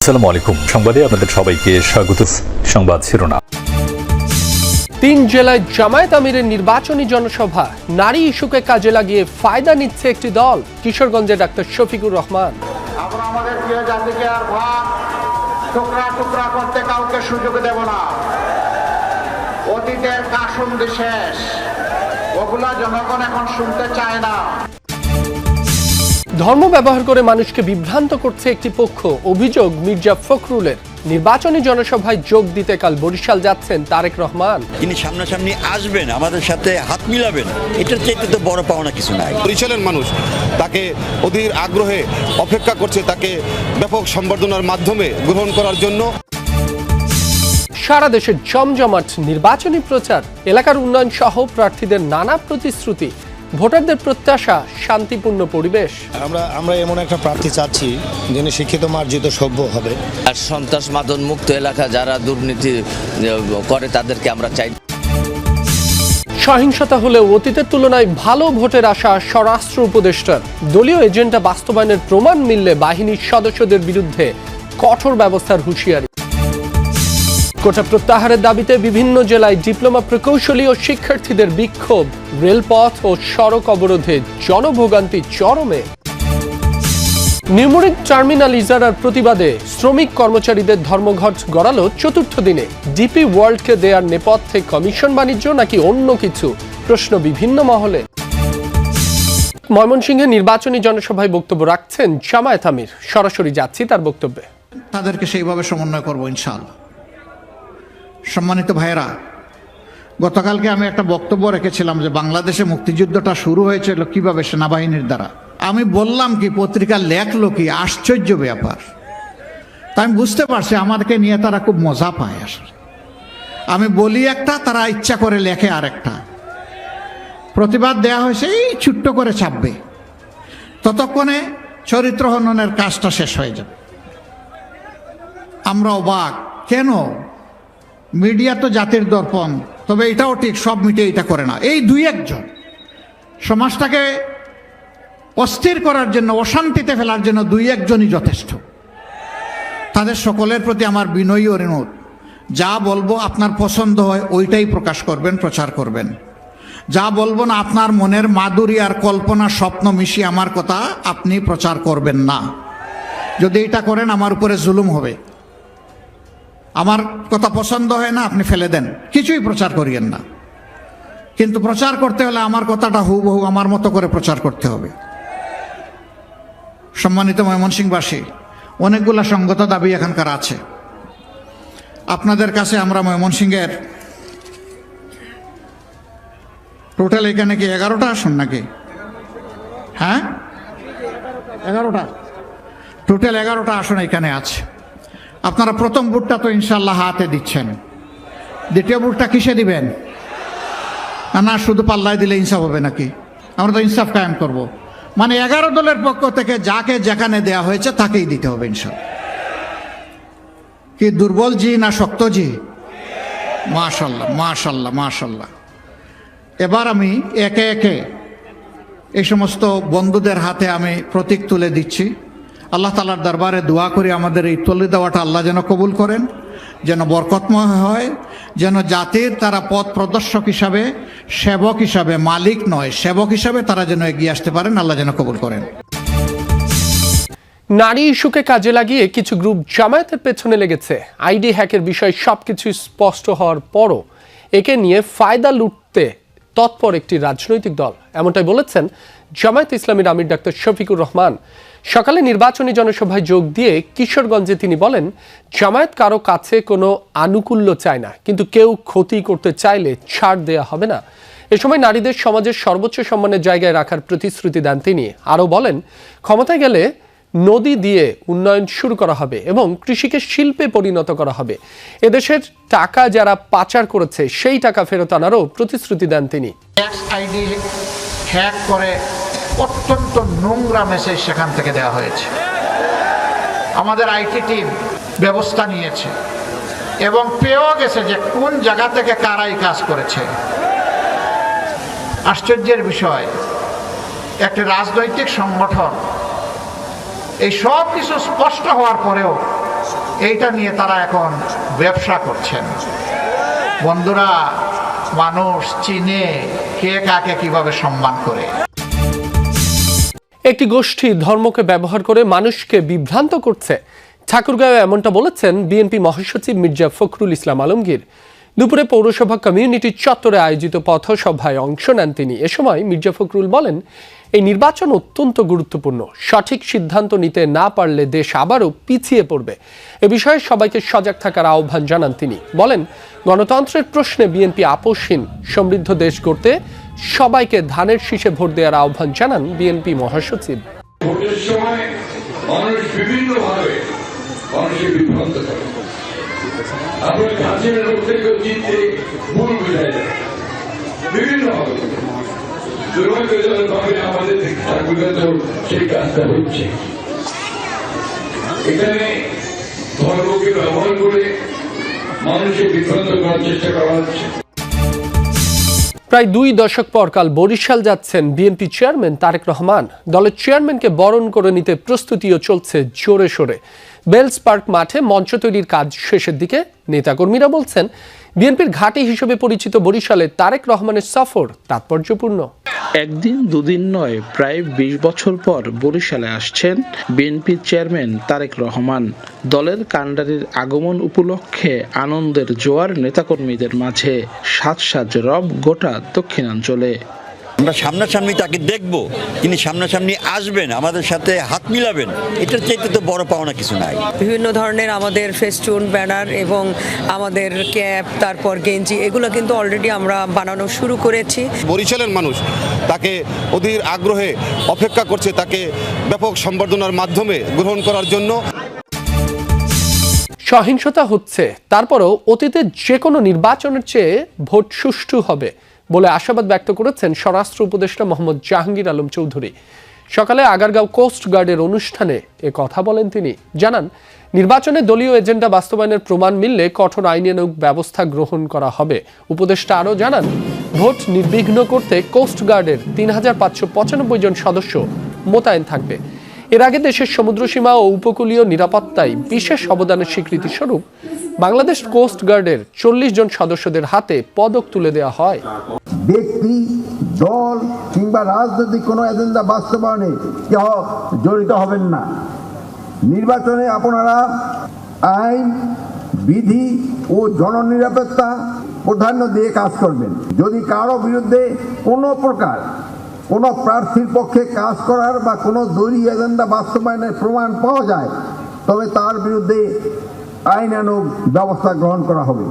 আসসালামু আলাইকুম। সংবাদে আপনাদের সবাইকে স্বাগত। সংবাদ শিরোনাম। 3 জেলায় জামায়াত আমিরের নির্বাচনী জনসভা, নারী ইস্যুকে কাজে লাগিয়ে ফায়দা নিচ্ছে একটি দল। কিশোরগঞ্জে ডাক্তার শফিকুর রহমান। আমরা আমাদের প্রিয় জাতিকে আর ভাগ টুকরা টুকরা করতে কাউকে সুযোগ দেব না। অতীতের কাশুন্দি শেষ, ওগুলা জনগণ এখন শুনতে চায় না। ধর্ম ব্যবহার করে মানুষকে বিভ্রান্ত করছে একটি পক্ষ, অভিযোগ মির্জা ফখরুলের। নির্বাচনী জনসভায় যোগ দিতে কাল বরিশাল যাচ্ছেন তারেক রহমান। তিনি সামনাসামনি আসবেন, আমাদের সাথে হাত মিলাবেন, এটার চাইতে তো বড় পাওনা কিছু নাই। বরিশালের মানুষ তাকে অধীর আগ্রহে অপেক্ষা করছে, তাকে ব্যাপক সম্বর্ধনার মাধ্যমে গ্রহণ করার জন্য। সারা দেশে জমজমাট নির্বাচনী প্রচার, এলাকার উন্নয়ন সহ প্রার্থীদের নানা প্রতিশ্রুতি, ভোটারদের প্রত্যাশা শান্তিপূর্ণ পরিবেশ। আমরা এমন একটা প্রার্থী চাচ্ছি যিনি শিক্ষিত মার্জিত সভ্য হবে। আর সন্ত্রাস মাদন মুক্ত এলাকা, যারা দুর্নীতি করে তাদেরকে আমরা চাই। সহিংসতা হলেও অতীতের তুলনায় ভালো ভোটের আশা স্বরাষ্ট্র উপদেষ্টার। দলীয় এজেন্ডা বাস্তবায়নের প্রমাণ মিললে বাহিনীর সদস্যদের বিরুদ্ধে কঠোর ব্যবস্থার হুঁশিয়ারি। কোটা প্রত্যাহারের দাবিতে বিভিন্ন জেলায় ডিপ্লোমা প্রকৌশলী ও শিক্ষার্থীদের বিক্ষোভ, রেলপথ ও সড়ক অবরোধে জনভোগান্তি চরমে। নিউমরিক টার্মিনাল ইজারার প্রতিবাদে শ্রমিক কর্মচারীদের ধর্মঘট গড়ালো চতুর্থ দিনে। ডিপি ওয়ার্ল্ডকে দেয়ার নেপথ্যে কমিশন বাণিজ্য নাকি অন্য কিছু, প্রশ্ন বিভিন্ন মহলে। ময়মনসিংহে নির্বাচনী জনসভায় বক্তব্য রাখছেন জামায়াত আমির। সরাসরি যাচ্ছি তার বক্তব্যে। তাদেরকে সেইভাবে সমন্বয় করবো ইনশাআল্লাহ। সম্মানিত ভাইয়েরা, গতকালকে আমি একটা বক্তব্য রেখেছিলাম যে বাংলাদেশে মুক্তিযুদ্ধটা শুরু হয়েছিল কিভাবে, সেনাবাহিনীর দ্বারা। আমি বললাম কি, পত্রিকা লেখলো কি, আশ্চর্য ব্যাপার। তাই আমি বুঝতে পারছি আমাদেরকে নিয়ে তারা খুব মজা পায়। আসলে আমি বলি একটা, তারা ইচ্ছা করে লেখে আরেকটা। প্রতিবাদ দেয়া হয়েছে, এই ছোট্ট করে ছাপবে, ততক্ষণে চরিত্র হননের কাজটা শেষ হয়ে যাবে। আমরা অবাক, কেন? মিডিয়া তো জাতির দর্পণ, তবে এটাও ঠিক, সব মিডিয়া এটা করে না। এই দুই একজন সমাজটাকে অস্থির করার জন্য, অশান্তিতে ফেলার জন্য দুই একজনই যথেষ্ট। তাদের সকলের প্রতি আমার বিনয়ী অনুরোধ, যা বলবো আপনার পছন্দ হয় ওইটাই প্রকাশ করবেন, প্রচার করবেন। যা বলবো না, আপনার মনের মাধুরী আর কল্পনা স্বপ্ন মিশিয়ে আমার কথা আপনি প্রচার করবেন না। যদি এটা করেন আমার উপরে জুলুম হবে। আমার কথা পছন্দ হয় না, আপনি ফেলে দেন, কিছুই প্রচার করিয়েন না। কিন্তু প্রচার করতে হলে আমার কথাটা হুবহু আমার মতো করে প্রচার করতে হবে। সম্মানিত ময়মনসিংহবাসী, অনেকগুলা সঙ্গত দাবি এখানকার আছে আপনাদের কাছে। আমরা ময়মনসিংহের টোটাল এখানে কি 11টা আসন নাকি? হ্যাঁ, 11টা, টোটাল 11টা আসন এখানে আছে। আপনারা প্রথম ভোটটা তো ইনশাল্লাহ হাতে দিচ্ছেন, দ্বিতীয় ভোটটা কিসে দিবেন? না শুধু পাল্লায় দিলে ইনসাফ হবে নাকি? আমরা তো ইনসাফ কায়েম করব। মানে 11 দলের পক্ষ থেকে যাকে যেখানে দেয়া হয়েছে তাকেই দিতে হবে ইনশাল্লাহ। কি দুর্বল জি না শক্ত জি? মাশাল্লাহ মাশাল্লাহ মাশাল্লাহ। এবার আমি একে একে এই সমস্ত বন্ধুদের হাতে আমি প্রতীক তুলে দিচ্ছি। আল্লাহ তাআলার দরবারে দোয়া করি আমাদের এই তুলে দেওয়াটা আল্লাহ যেন কবুল করেন, যেন বরকতময় হয়, যেন জাতির তারা পথ প্রদর্শক হিসাবে, সেবক হিসাবে, মালিক নয় সেবক হিসাবে তারা যেন এগিয়ে আসতে পারেন। আল্লাহ যেন কবুল করেন। নারী ইস্যুকে কাজে লাগিয়ে কিছু গ্রুপ জামায়াতের পেছনে লেগেছে। আইডি হ্যাকের বিষয় সবকিছু স্পষ্ট হওয়ার পরও একে নিয়ে ফায়দা লুটতে তৎপর একটি রাজনৈতিক দল, এমনটাই বলেছেন জামায়াত ইসলামীর আমির ডাক্তার শফিকুর রহমান। সকালে নির্বাচনী জনসভায় যোগ দিয়ে কিশোরগঞ্জে তিনি বলেন, জামায়াত কারো কাছে কোনো আনুকূল্য চায় না, কিন্তু কেউ ক্ষতি করতে চাইলে ছাড় দেয়া হবে না। এ সময় নারীদের সমাজের সর্বোচ্চ সম্মানের জায়গায় রাখার প্রতিশ্রুতি দেন তিনি। আরও বলেন, ক্ষমতায় গেলে নদী দিয়ে উন্নয়ন শুরু করা হবে এবং কৃষিকে শিল্পে পরিণত করা হবে। এদেশের টাকা যারা পাচার করেছে সেই টাকা ফেরত আনারও প্রতিশ্রুতি দেন তিনি। আইডি হ্যাক করে অত্যন্ত নোংরা মেসেজ সেখান থেকে দেওয়া হয়েছে। আমাদের আইটি টিম ব্যবস্থা নিয়েছে এবং পেয়েও গেছে যে কোন জায়গা থেকে কারাই কাজ করেছে। আশ্চর্যের বিষয়, একটি রাজনৈতিক সংগঠন এই সব কিছু স্পষ্ট হওয়ার পরেও এইটা নিয়ে তারা এখন ব্যবসা করছেন। বন্ধুরা, মানুষ চিনে কে কাকে কিভাবে সম্মান করে। একটি গোষ্ঠী ধর্মকে ব্যবহার করে মানুষকে বিভ্রান্ত করছে, ঠাকুরগাঁও এমনটা বলেছেন বিএনপি মহাসচিব মির্জা ফখরুল ইসলাম আলমগীর। দুপুরে পৌরসভা কমিউনিটি চত্বরে আয়োজিত পথসভায় অংশ নেন তিনি। এ সময় মির্জা ফখরুল বলেন, এই নির্বাচন অত্যন্ত গুরুত্বপূর্ণ, সঠিক সিদ্ধান্ত নিতে না পারলে দেশ আবারও পিছিয়ে পড়বে। এ বিষয়ে সবাইকে সজাগ থাকার আহ্বান জানান তিনি। বলেন, গণতন্ত্রের প্রশ্নে বিএনপি আপোষহীন, সমৃদ্ধ দেশ গড়তে সবাইকে ধানের শীষে ভোট দেওয়ার আহ্বান জানান বিএনপি মহাসচিব। ভোটের সময় মানুষ বিভিন্নভাবে মানুষের বিভ্রান্ত করে। আপনার কাছের লোক থেকে জিততে ভুল বোঝায় যায় বিভিন্নভাবে। দুর্ভাগ্যজনকভাবে আমাদের ঠাকুরগাঁও সেই কাজটা হচ্ছে। এখানে ধর্মকে ব্যবহার করে মানুষের বিভ্রান্ত করার চেষ্টা করা হচ্ছে। প্রায় 2 দশক পর কাল বরিশাল যাচ্ছেন বিএনপি চেয়ারম্যান তারেক রহমান। দলের চেয়ারম্যানকে বরণ করে নিতে প্রস্তুতিও চলছে জোরে সোরে। বেলস পার্ক মাঠে মঞ্চ তৈরির কাজ শেষের দিকে। নেতাকর্মীরা বলছেন, বিএনপির ঘাঁটি হিসেবে পরিচিত বরিশালে তারেক রহমানের সফর তাৎপর্যপূর্ণ। একদিন দুদিন নয়, প্রায় 20 বছর পর বরিশালে আসছেন বিএনপি চেয়ারম্যান তারেক রহমান। দলের কাণ্ডারির আগমন উপলক্ষে আনন্দের জোয়ার নেতাকর্মীদের মাঝে। সাজ রব গোটা দক্ষিণাঞ্চলে। আমরা সামনাসামনি তাকে দেখব, তিনি সামনাসামনি আসবেন, আমাদের সাথে হাত মিলাবেন, এটার চাইতে তো বড় পাওনা কিছু নাই। বিভিন্ন ধরনের আমাদের ফেস্টুন, ব্যানার এবং আমাদের ক্যাপ, তারপর গেঞ্জি, এগুলো কিন্তু অলরেডি আমরা বানানো শুরু করেছি। বরিশালের মানুষ তাকে অধীর আগ্রহে অপেক্ষা করছে, তাকে ব্যাপক সম্বর্ধনার মাধ্যমে গ্রহণ করার জন্য। সহিংসতা হচ্ছে, তারপরও অতীতে যে কোনো নির্বাচনের চেয়ে ভোট সুষ্ঠু হবে বলে আশাবাদ ব্যক্ত করেছেন স্বরাষ্ট্র উপদেষ্টা মোহাম্মদ জাহাঙ্গীর আলম চৌধুরী। সকালে আগারগাঁও কোস্ট গার্ডের অনুষ্ঠানে এ কথা বলেন তিনি। জানান, নির্বাচনে দলীয় এজেন্ডা বাস্তবায়নের প্রমাণ মিললে কঠোর আইনানুগ ব্যবস্থা গ্রহণ করা হবে। উপদেষ্টা আরও জানান, ভোট নির্বিঘ্ন করতে কোস্ট গার্ডের 3595 জন সদস্য মোতায়েন থাকবে। এর আগে দেশের সমুদ্রসীমা ও উপকূলীয় নিরাপত্তায় বিশেষ অবদানের স্বীকৃতি স্বরূপ বাংলাদেশ কোস্ট গার্ডের 40 জন সদস্যদের হাতে পদক তুলে দেওয়া হয়। ব্যক্তি, দল কিংবা রাজনৈতিক কোনো এজেন্ডা বাস্তবায়নে কেউ জড়িত হবেন না। নির্বাচনে আপনারা আইন, বিধি ও জননিরাপত্তা প্রাধান্য দিয়ে কাজ করবেন। যদি কারো বিরুদ্ধে কোনো প্রকার কোনো প্রার্থীর পক্ষে কাজ করার বা কোনো দলীয় এজেন্ডা বাস্তবায়নের প্রমাণ পাওয়া যায়, তবে তার বিরুদ্ধে আইনানুগ ব্যবস্থা গ্রহণ করা হবে।